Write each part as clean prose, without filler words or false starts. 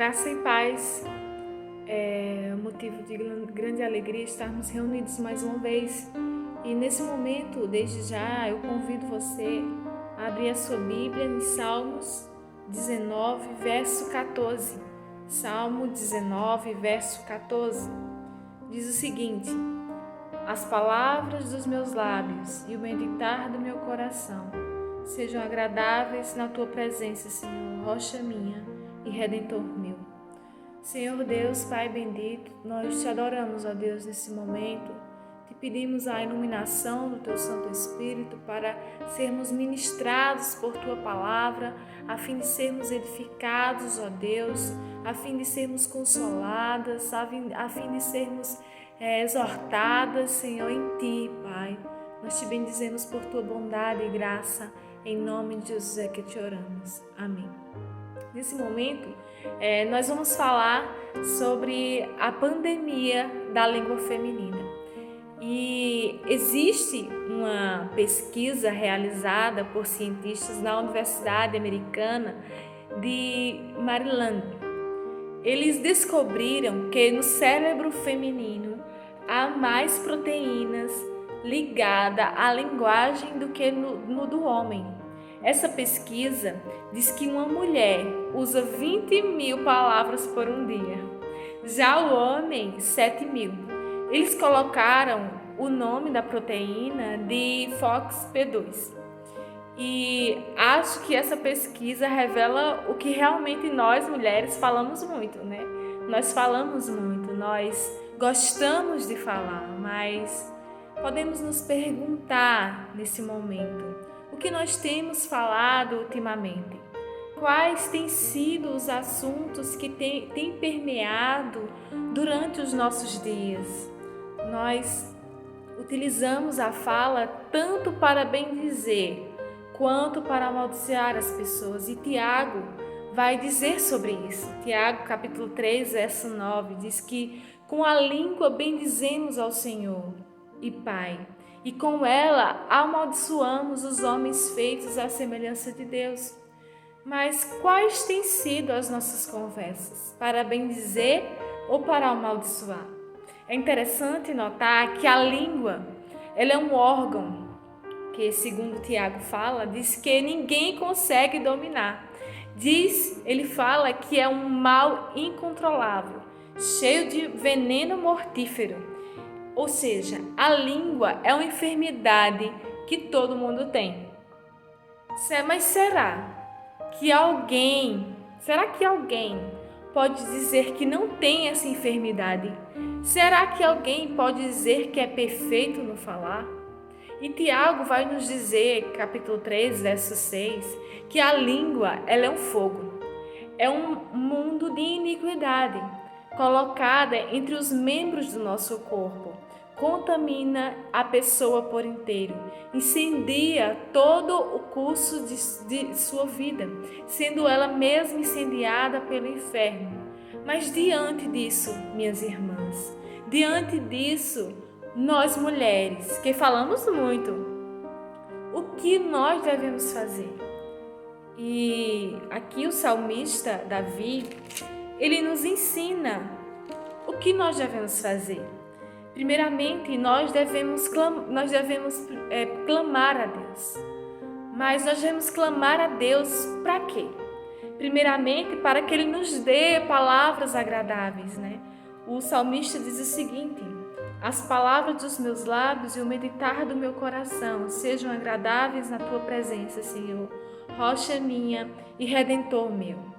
Graça e paz. É motivo de grande alegria estarmos reunidos mais uma vez. E nesse momento, desde já, eu convido você a abrir a sua Bíblia em Salmos 19, verso 14. Salmo 19, verso 14. Diz o seguinte: as palavras dos meus lábios e o meditar do meu coração sejam agradáveis na tua presença, Senhor, rocha minha e redentor meu. Senhor Deus, Pai bendito, nós te adoramos, ó Deus, nesse momento. Te pedimos a iluminação do teu Santo Espírito para sermos ministrados por tua palavra, a fim de sermos edificados, ó Deus, a fim de sermos consoladas, a fim de sermos exortadas, Senhor, em ti, Pai. Nós te bendizemos por tua bondade e graça, em nome de Jesus é que te oramos. Amém. Nesse momento, nós vamos falar sobre a pandemia da língua feminina. E existe uma pesquisa realizada por cientistas na Universidade Americana de Maryland. Eles descobriram que no cérebro feminino há mais proteínas ligadas à linguagem do que no do homem. Essa pesquisa diz que uma mulher usa 20.000 palavras por um dia, já o homem 7.000. Eles colocaram o nome da proteína de FOXP2 e acho que essa pesquisa revela o que realmente nós mulheres falamos muito, né? Nós falamos muito, nós gostamos de falar, mas podemos nos perguntar nesse momento: o que nós temos falado ultimamente? Quais têm sido os assuntos que têm permeado durante os nossos dias? Nós utilizamos a fala tanto para bendizer quanto para amaldiçoar as pessoas. E Tiago vai dizer sobre isso. Tiago, capítulo 3, verso 9, diz que com a língua bendizemos ao Senhor e Pai, e com ela amaldiçoamos os homens feitos à semelhança de Deus. Mas quais têm sido as nossas conversas? Para bendizer ou para amaldiçoar? É interessante notar que a língua, ela é um órgão que, segundo Tiago fala, diz que ninguém consegue dominar. Ele fala que é um mal incontrolável, cheio de veneno mortífero. Ou seja, a língua é uma enfermidade que todo mundo tem. Mas será que alguém pode dizer que não tem essa enfermidade? Será que alguém pode dizer que é perfeito no falar? E Tiago vai nos dizer, capítulo 3, verso 6, que a língua, ela é um fogo. É um mundo de iniquidade colocada entre os membros do nosso corpo. Contamina a pessoa por inteiro, incendia todo o curso de sua vida, sendo ela mesma incendiada pelo inferno. Mas diante disso, minhas irmãs, diante disso, nós mulheres, que falamos muito, o que nós devemos fazer? E aqui o salmista Davi, ele nos ensina o que nós devemos fazer. Primeiramente, nós devemos clamar a Deus. Mas nós devemos clamar a Deus para quê? Primeiramente, para que Ele nos dê palavras agradáveis, né? O salmista diz o seguinte: as palavras dos meus lábios e o meditar do meu coração sejam agradáveis na tua presença, Senhor, rocha minha e redentor meu.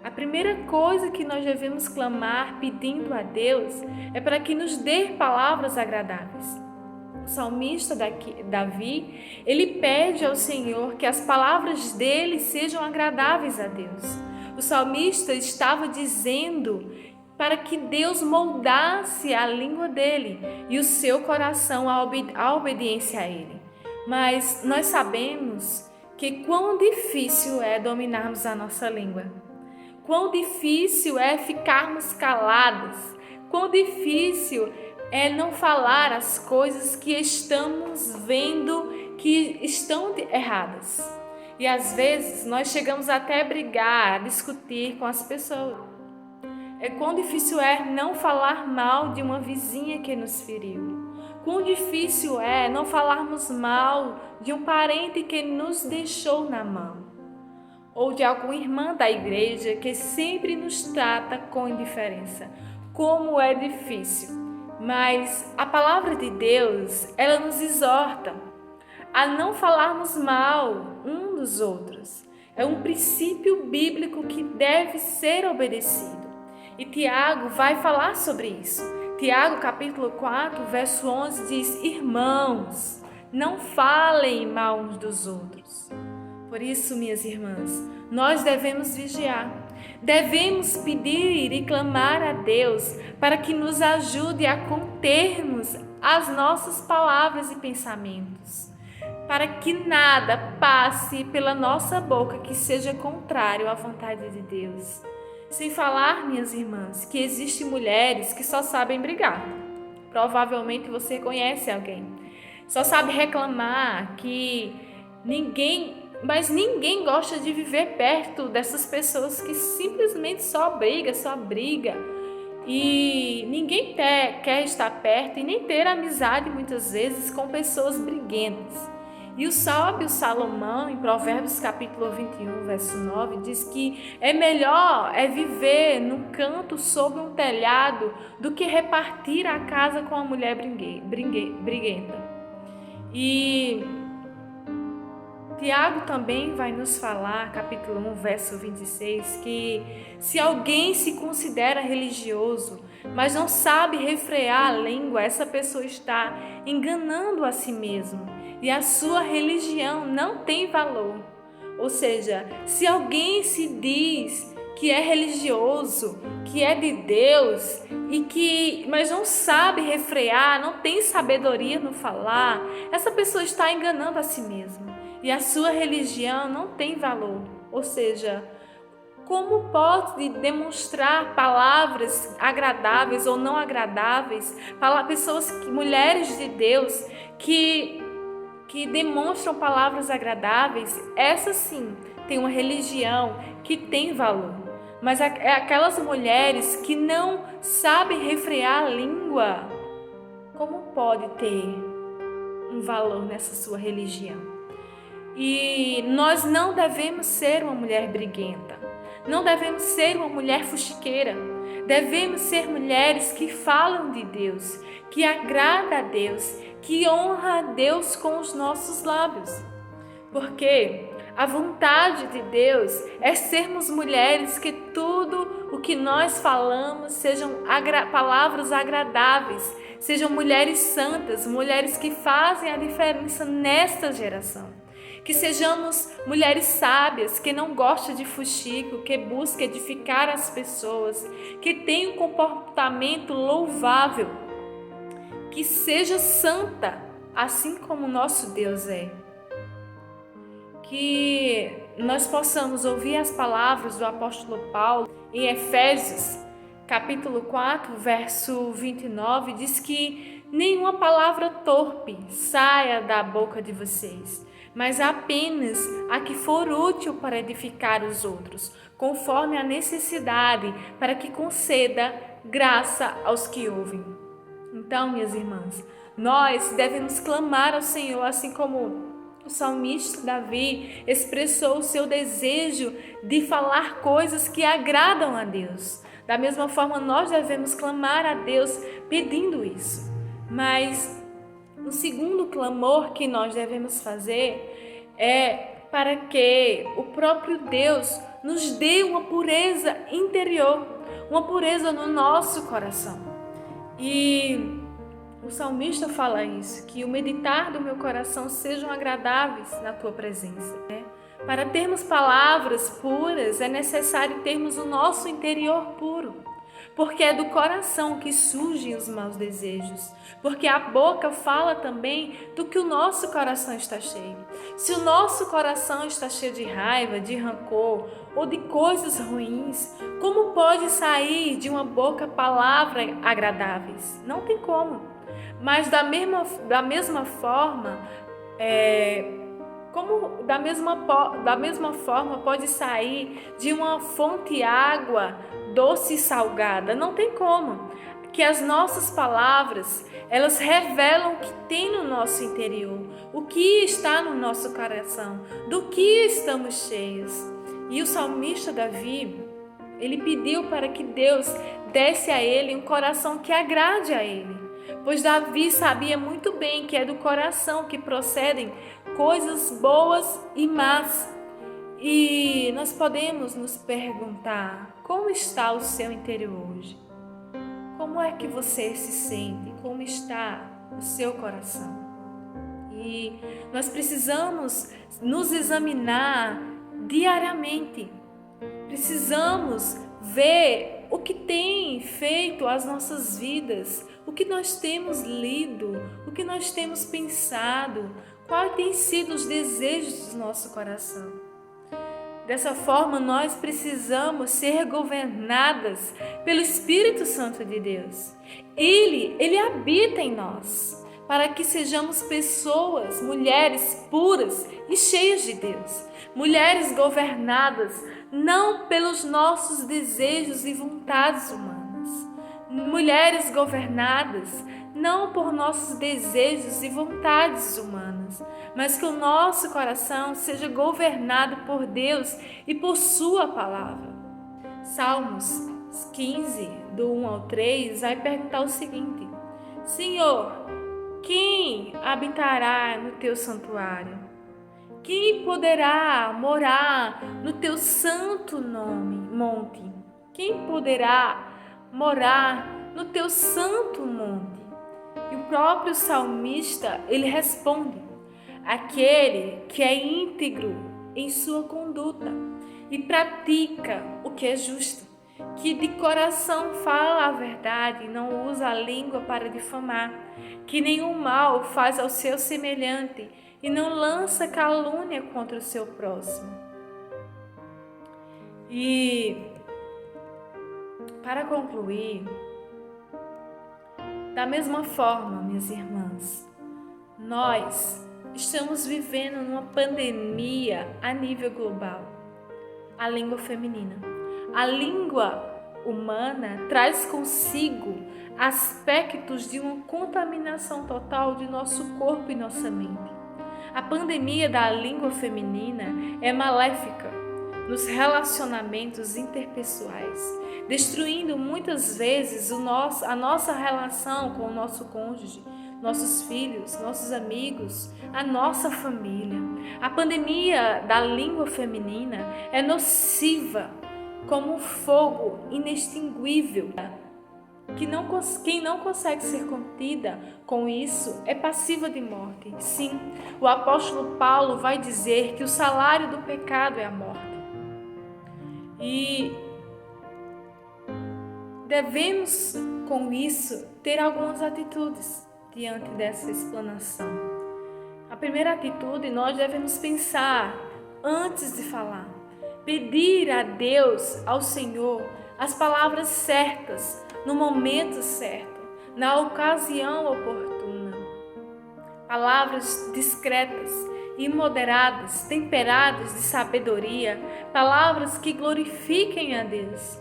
A primeira coisa que nós devemos clamar pedindo a Deus é para que nos dê palavras agradáveis. O salmista Davi, ele pede ao Senhor que as palavras dele sejam agradáveis a Deus. O salmista estava dizendo para que Deus moldasse a língua dele e o seu coração à obediência a ele. Mas nós sabemos que quão difícil é dominarmos a nossa língua. Quão difícil é ficarmos caladas, quão difícil é não falar as coisas que estamos vendo que estão erradas. E às vezes nós chegamos até a brigar, a discutir com as pessoas. Quão difícil é não falar mal de uma vizinha que nos feriu. Quão difícil é não falarmos mal de um parente que nos deixou na mão. Ou de alguma irmã da igreja que sempre nos trata com indiferença. Como é difícil. Mas a palavra de Deus, ela nos exorta a não falarmos mal um dos outros. É um princípio bíblico que deve ser obedecido. E Tiago vai falar sobre isso. Tiago, capítulo 4, verso 11, diz: irmãos, não falem mal uns dos outros. Por isso, minhas irmãs, nós devemos vigiar. Devemos pedir e clamar a Deus para que nos ajude a contermos as nossas palavras e pensamentos, para que nada passe pela nossa boca que seja contrário à vontade de Deus. Sem falar, minhas irmãs, que existem mulheres que só sabem brigar. Provavelmente você conhece alguém. Só sabe reclamar, mas ninguém gosta de viver perto dessas pessoas que simplesmente só briga. E ninguém quer estar perto e nem ter amizade muitas vezes com pessoas briguentas. E o sábio Salomão, em Provérbios capítulo 21, verso 9, diz que é melhor viver num canto sob um telhado do que repartir a casa com a mulher briguenta. E Tiago também vai nos falar, capítulo 1, verso 26, que se alguém se considera religioso, mas não sabe refrear a língua, essa pessoa está enganando a si mesmo e a sua religião não tem valor. Ou seja, se alguém se diz que é religioso, que é de Deus, mas não sabe refrear, não tem sabedoria no falar, essa pessoa está enganando a si mesma. E a sua religião não tem valor. Ou seja, como pode demonstrar palavras agradáveis ou não agradáveis, mulheres de Deus que demonstram palavras agradáveis? Essas sim têm uma religião que tem valor. Mas aquelas mulheres que não sabem refrear a língua, como pode ter um valor nessa sua religião? E nós não devemos ser uma mulher briguenta, não devemos ser uma mulher fuxiqueira, devemos ser mulheres que falam de Deus, que agrada a Deus, que honra a Deus com os nossos lábios. Porque a vontade de Deus é sermos mulheres que tudo o que nós falamos sejam palavras agradáveis, sejam mulheres santas, mulheres que fazem a diferença nesta geração. Que sejamos mulheres sábias, que não gostam de fuxico, que buscam edificar as pessoas, que tenham um comportamento louvável, que seja santa, assim como o nosso Deus é. Que nós possamos ouvir as palavras do apóstolo Paulo em Efésios, capítulo 4, verso 29, diz que nenhuma palavra torpe saia da boca de vocês, mas apenas a que for útil para edificar os outros, conforme a necessidade, para que conceda graça aos que ouvem. Então, minhas irmãs, nós devemos clamar ao Senhor, assim como o salmista Davi expressou o seu desejo de falar coisas que agradam a Deus. Da mesma forma, nós devemos clamar a Deus pedindo isso. Mas o segundo clamor que nós devemos fazer é para que o próprio Deus nos dê uma pureza interior, uma pureza no nosso coração. E o salmista fala isso, que o meditar do meu coração sejam agradáveis na tua presença. Para termos palavras puras, é necessário termos o nosso interior puro. Porque é do coração que surgem os maus desejos. Porque a boca fala também do que o nosso coração está cheio. Se o nosso coração está cheio de raiva, de rancor ou de coisas ruins, como pode sair de uma boca palavras agradáveis? Não tem como. Mas da mesma forma, Como da mesma forma pode sair de uma fonte água doce e salgada? Não tem como. Que as nossas palavras, elas revelam o que tem no nosso interior, o que está no nosso coração, do que estamos cheios. E o salmista Davi, ele pediu para que Deus desse a ele um coração que agrade a ele, pois Davi sabia muito bem que é do coração que procedem coisas boas e más. E nós podemos nos perguntar: como está o seu interior hoje? Como é que você se sente? Como está o seu coração? E nós precisamos nos examinar diariamente. Precisamos ver o que tem feito as nossas vidas, o que nós temos lido, o que nós temos pensado, quais têm sido os desejos do nosso coração. Dessa forma, nós precisamos ser governadas pelo Espírito Santo de Deus. Ele habita em nós, para que sejamos pessoas, mulheres puras e cheias de Deus. Mulheres governadas não pelos nossos desejos e vontades humanas. Mulheres governadas não por nossos desejos e vontades humanas, mas que o nosso coração seja governado por Deus e por sua palavra. Salmos 15, do 1 ao 3, vai perguntar o seguinte: Senhor, quem habitará no teu santuário? Quem poderá morar no teu santo monte? Quem poderá morar no teu santo monte? E o próprio salmista, ele responde: aquele que é íntegro em sua conduta e pratica o que é justo, que de coração fala a verdade e não usa a língua para difamar, que nenhum mal faz ao seu semelhante e não lança calúnia contra o seu próximo. E para concluir, da mesma forma, minhas irmãs, nós estamos vivendo numa pandemia a nível global. A língua feminina. A língua humana traz consigo aspectos de uma contaminação total de nosso corpo e nossa mente. A pandemia da língua feminina é maléfica nos relacionamentos interpessoais, destruindo muitas vezes a nossa relação com o nosso cônjuge, nossos filhos, nossos amigos, a nossa família. A pandemia da língua feminina é nociva como um fogo inextinguível. Quem não consegue ser contida com isso é passiva de morte. Sim, o apóstolo Paulo vai dizer que o salário do pecado é a morte. E devemos, com isso, ter algumas atitudes diante dessa explanação. A primeira atitude, nós devemos pensar antes de falar. Pedir a Deus, ao Senhor, as palavras certas, no momento certo, na ocasião oportuna. Palavras discretas e moderadas, temperadas de sabedoria, palavras que glorifiquem a Deus.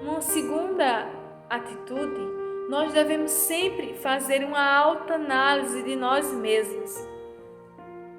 Uma segunda atitude, nós devemos sempre fazer uma autoanálise de nós mesmos,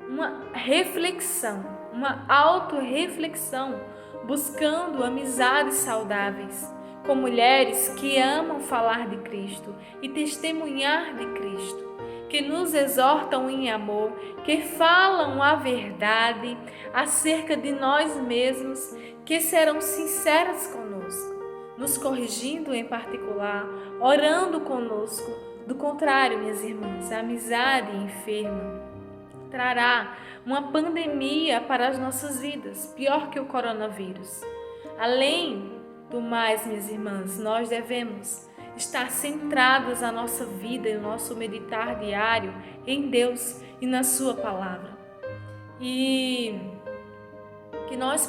uma reflexão, uma autorreflexão, buscando amizades saudáveis, com mulheres que amam falar de Cristo e testemunhar de Cristo, que nos exortam em amor, que falam a verdade acerca de nós mesmos, que serão sinceras conosco, nos corrigindo em particular, orando conosco. Do contrário, minhas irmãs, a amizade enferma trará uma pandemia para as nossas vidas, pior que o coronavírus. Além do mais, minhas irmãs, nós devemos estar centradas a nossa vida e o nosso meditar diário em Deus e na sua palavra. E que nós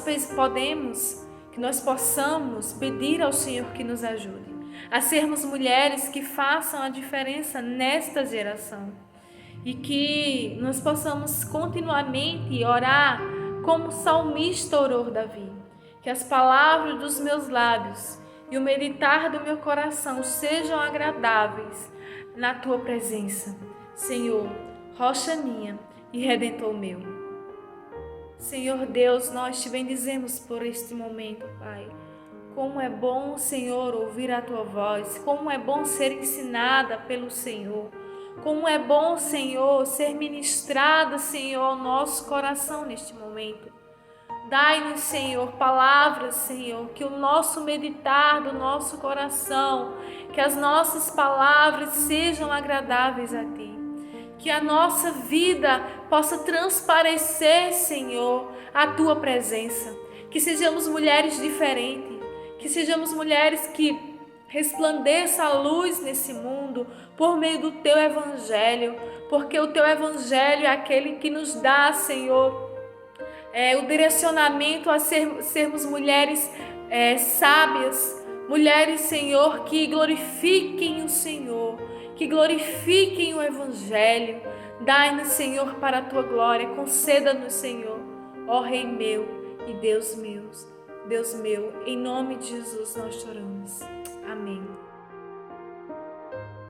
possamos pedir ao Senhor que nos ajude a sermos mulheres que façam a diferença nesta geração. e que nós possamos continuamente orar como o salmista orou Davi. Que as palavras dos meus lábios e o meditar do meu coração sejam agradáveis na tua presença, Senhor, rocha minha e redentor meu. Senhor Deus, nós te bendizemos por este momento, Pai. Como é bom, Senhor, ouvir a tua voz, como é bom ser ensinada pelo Senhor, como é bom, Senhor, ser ministrada, Senhor, ao nosso coração neste momento. Dai-nos, Senhor, palavras, Senhor, que o nosso meditar do nosso coração, que as nossas palavras sejam agradáveis a Ti. Que a nossa vida possa transparecer, Senhor, a Tua presença. Que sejamos mulheres diferentes, que sejamos mulheres que resplandeça a luz nesse mundo por meio do Teu Evangelho, porque o Teu Evangelho é aquele que nos dá, Senhor, o direcionamento a sermos mulheres sábias, mulheres, Senhor, que glorifiquem o Senhor, que glorifiquem o Evangelho. Dai-nos, Senhor, para a Tua glória, conceda-nos, Senhor, ó Rei meu e Deus meu, em nome de Jesus nós oramos. Amém.